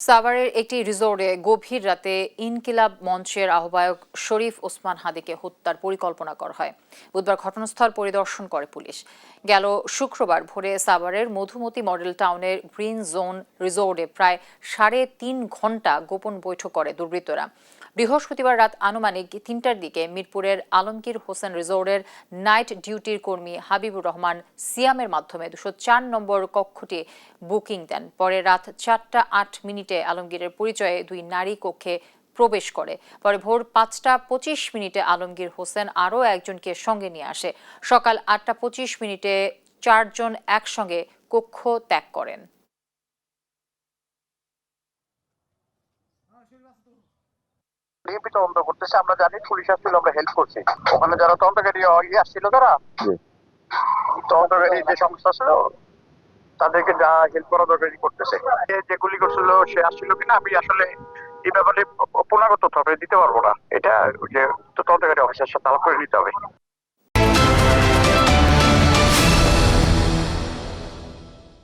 সাভারের একটি রিসোর্টে গভীর রাতে ইনকিলাব মঞ্চের আহ্বায়ক শরীফ ওসমান হাদিকে হত্যার পরিকল্পনা করা হয়। বুধবার ঘটনাস্থল পরিদর্শন করে পুলিশ। গেল শুক্রবার ভোরে সাভারের মধুমতি মডেল টাউনের গ্রিন জোন রিসোর্টে প্রায় 3.5 ঘণ্টা গোপন বৈঠক করে দুর্বৃত্তরা। বৃহস্পতিবার রাত আনুমানিক 3টার দিকে মিরপুরের আলমগীর হোসেন রিসোর্টের নাইট ডিউটির কর্মী হাবিবুর রহমান সিয়ামের মাধ্যমে 204 নম্বর কক্ষটি বুকিং দেন। পরে রাত 4টা 8 মিনিটে আলমগীরের পরিচয়ে দুই নারী কক্ষে প্রবেশ করে। পরে ভোর 5টা 25 মিনিটে আলমগীর হোসেন আরও একজনকে সঙ্গে নিয়ে আসে। সকাল 8টা 25 মিনিটে 4জন একসঙ্গে কক্ষ ত্যাগ করেন। বিএনপি তদন্ত করতেছে, আমরা জানি পুলিশ আসছিল, আমরা হেল্প করছি। ওখানে যারা তদন্তকারী আসছিল, তারা তদন্তকারী যে সংস্থা ছিল তাদেরকে যা হেল্প করা দরকার করতেছে। যে গুলি করছিল সে আসছিল কিনা আমি আসলে এই ব্যাপারে পুনরাগত তথ্য দিতে পারবো না। এটা যে তদন্তকারী অফিসার সাথে আলাপ করে নিতে হবে।